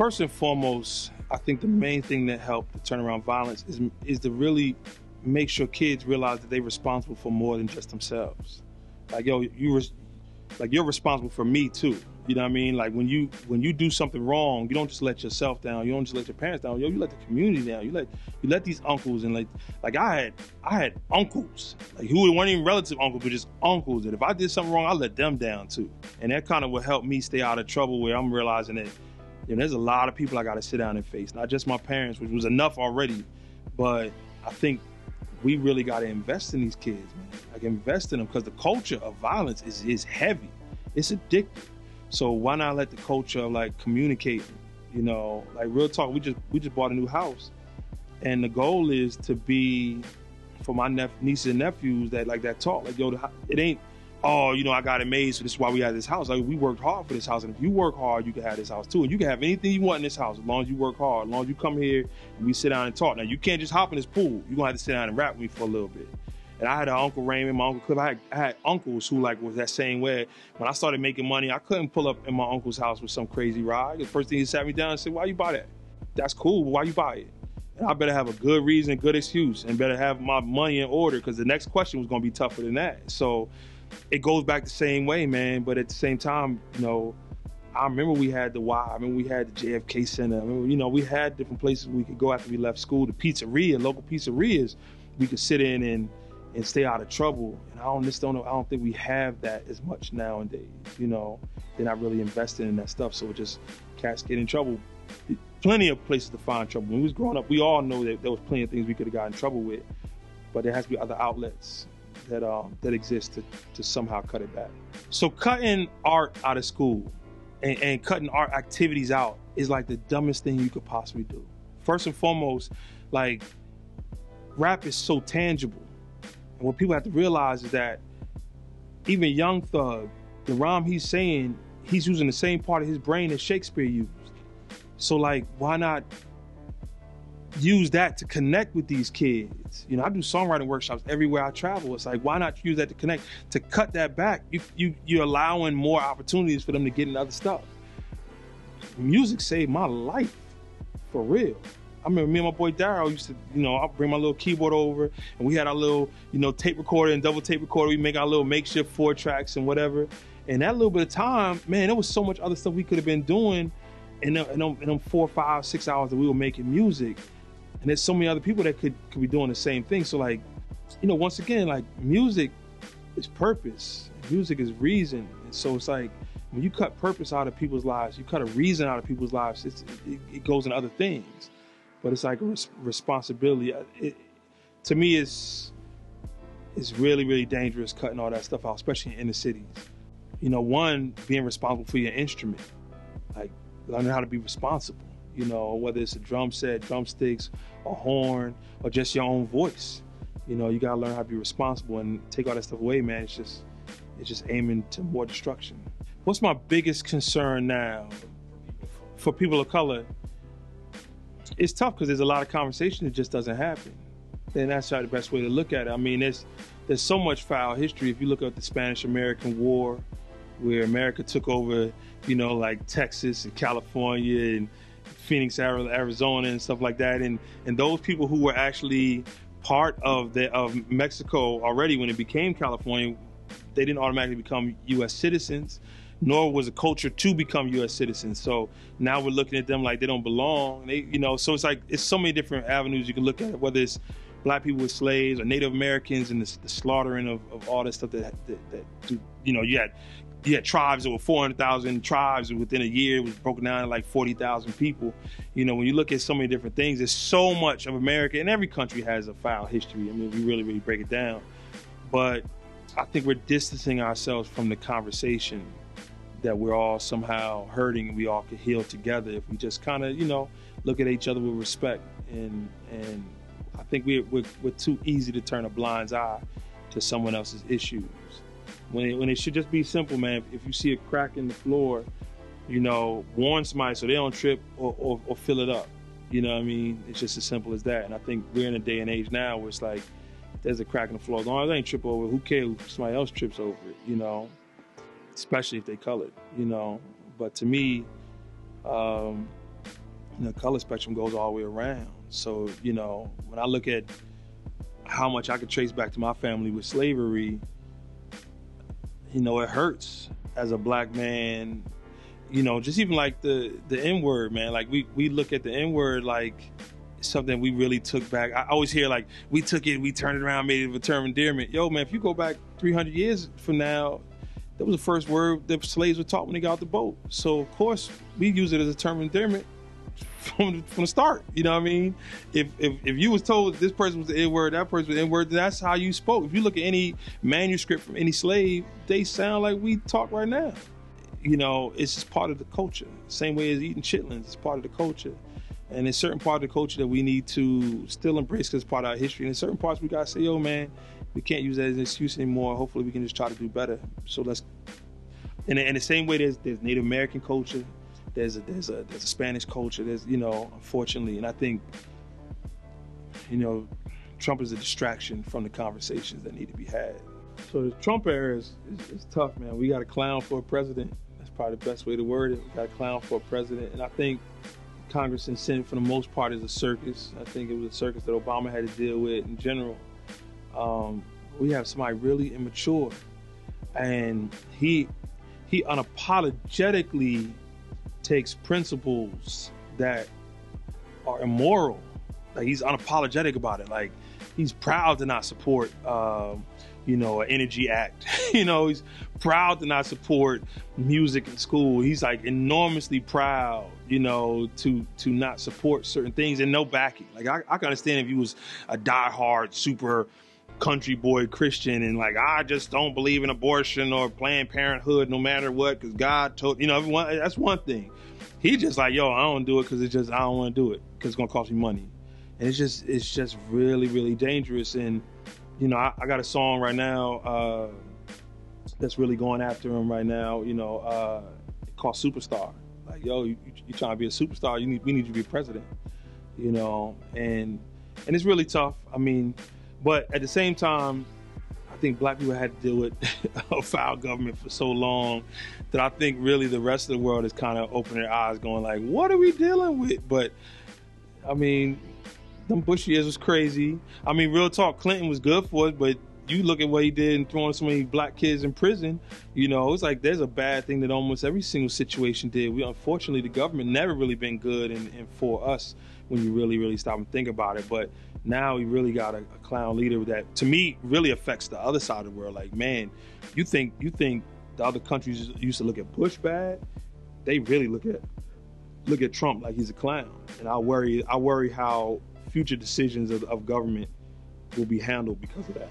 First and foremost, I think the main thing that helped to turn around violence is to really make sure kids realize that they're responsible for more than just themselves. Like, yo, you're responsible for me too. You know what I mean? Like when you do something wrong, you don't just let yourself down. You don't just let your parents down. Yo, you let the community down. You let these uncles and like I had uncles like who weren't even relative uncles, but just uncles that if I did something wrong, I let them down too. And that kind of would help me stay out of trouble. Where I'm realizing that there's a lot of people I got to sit down and face, not just my parents, which was enough already, but I think we really got to invest in these kids, man. Like invest in them because the culture of violence is heavy. It's addictive. So why not let the culture of like communicating, like real talk. We just bought a new house, and the goal is to be for my nieces and nephews that talk like, yo, it ain't, oh, I got it made, so this is why we have this house. Like we worked hard for this house, and if you work hard, you can have this house too, and you can have anything you want in this house as long as you work hard, as long as you come here and we sit down and talk. Now you can't just hop in this pool. You're gonna have to sit down and rap with me for a little bit. And I had an Uncle Raymond, my Uncle Clip. I had uncles who was that same way. When I started making money, I couldn't pull up in my uncle's house with some crazy ride. The first thing he sat me down and said, why you buy that? That's cool, but why you buy it? And I better have a good reason, good excuse, and better have my money in order because the next question was gonna be tougher than that. So it goes back the same way, man. But at the same time, I remember we had the Y. I remember we had the JFK Center. I remember, we had different places we could go after we left school. The pizzeria, local pizzerias, we could sit in and stay out of trouble. And I don't think we have that as much nowadays. They're not really investing in that stuff. So it just cats get in trouble. Plenty of places to find trouble. When we was growing up, we all know that there was plenty of things we could have gotten in trouble with, but there has to be other outlets that exist to somehow cut it back. So cutting art out of school and cutting art activities out is like the dumbest thing you could possibly do. First and foremost, like rap is so tangible. And what people have to realize is that even Young Thug, the rhyme he's saying, he's using the same part of his brain that Shakespeare used. So like, why not use that to connect with these kids? I do songwriting workshops everywhere I travel. It's like, why not use that to connect? To cut that back, you're allowing more opportunities for them to get into other stuff. Music saved my life, for real. I remember me and my boy Daryl used to, I'll bring my little keyboard over and we had our little, tape recorder and double tape recorder. We make our little makeshift 4 tracks and whatever. And that little bit of time, man, there was so much other stuff we could have been doing in them 4, 5, 6 hours that we were making music. And there's so many other people that could be doing the same thing. So like, once again, like music is purpose. Music is reason. And so it's like, when you cut purpose out of people's lives, you cut a reason out of people's lives, it goes in other things. But it's like a responsibility. To me, it's really, really dangerous cutting all that stuff out, especially in the cities. One, being responsible for your instrument. Like, learning how to be responsible. Whether it's a drum set, drumsticks, a horn, or just your own voice. You gotta learn how to be responsible and take all that stuff away, man. It's just aiming to more destruction. What's my biggest concern now for people of color? It's tough because there's a lot of conversation that just doesn't happen. And that's the best way to look at it. I mean, there's so much foul history. If you look at the Spanish-American War, where America took over, like Texas and California and Phoenix, Arizona and stuff like that. And those people who were actually part of Mexico already when it became California, they didn't automatically become U.S. citizens, nor was a culture to become U.S. citizens. So now we're looking at them like they don't belong. So it's like, it's so many different avenues you can look at it, whether it's black people with slaves or Native Americans and the slaughtering of all this stuff that you had tribes that were 400,000 tribes, and within a year it was broken down to like 40,000 people. When you look at so many different things, there's so much of America, and every country has a foul history. I mean, we really, really break it down. But I think we're distancing ourselves from the conversation that we're all somehow hurting and we all could heal together if we just kind of, look at each other with respect. And I think we're too easy to turn a blind eye to someone else's issues. When it should just be simple, man. If you see a crack in the floor, warn somebody so they don't trip or fill it up. You know what I mean? It's just as simple as that. And I think we're in a day and age now where it's like, there's a crack in the floor. As long as they ain't trip over, who cares if somebody else trips over it, Especially if they colored, But to me, the color spectrum goes all the way around. So, you know, when I look at how much I could trace back to my family with slavery, you know, it hurts as a black man. You know, just even like the N-word, man. Like we look at the N-word like something we really took back. I always hear like, we took it, we turned it around, made it a term of endearment. Yo, man, if you go back 300 years from now, that was the first word that slaves were taught when they got off the boat. So of course we use it as a term of endearment from the start. You know what I mean? If you was told this person was the N-word, that person was the N-word, that's how you spoke. If you look at any manuscript from any slave, they sound like we talk right now. You know, it's just part of the culture. Same way as eating chitlins, it's part of the culture. And there's certain part of the culture that we need to still embrace because it's part of our history. And there's certain parts we gotta say, yo, man, we can't use that as an excuse anymore. Hopefully we can just try to do better. So let's, in the same way there's Native American culture, there's a Spanish culture, there's, you know, unfortunately, and I think, you know, Trump is a distraction from the conversations that need to be had. So the Trump era is tough, man. We got a clown for a president. That's probably the best way to word it. We got a clown for a president. And I think Congress and Senate, for the most part, is a circus. I think it was a circus that Obama had to deal with in general. We have somebody really immature, and he unapologetically takes principles that are immoral. Like, he's unapologetic about it. Like, he's proud to not support, you know, an Energy Act. You know, he's proud to not support music in school. He's like enormously proud, you know, to not support certain things and no backing. Like, I can understand if you was a diehard, super country boy Christian and like, I just don't believe in abortion or Planned Parenthood no matter what because God told, you know, everyone, that's one thing. He just like, yo, I don't do it because it's just, I don't want to do it because it's going to cost me money. And it's just really, really dangerous. And, you know, I got a song right now that's really going after him right now, you know, called Superstar. Like, yo, you trying to be a superstar, we need you to be president, you know, and it's really tough. I mean, but at the same time, I think black people had to deal with a foul government for so long that I think really the rest of the world is kind of opening their eyes going like, what are we dealing with? But I mean, them Bush years was crazy. I mean, real talk, Clinton was good for us, but you look at what he did in throwing so many black kids in prison, you know, it's like there's a bad thing that almost every single situation did. Unfortunately, the government never really been good and for us when you really, really stop and think about it. But now we really got a clown leader that, to me, really affects the other side of the world. Like, man, you think the other countries used to look at Bush bad? They really look at Trump like he's a clown. And I worry how future decisions of government will be handled because of that.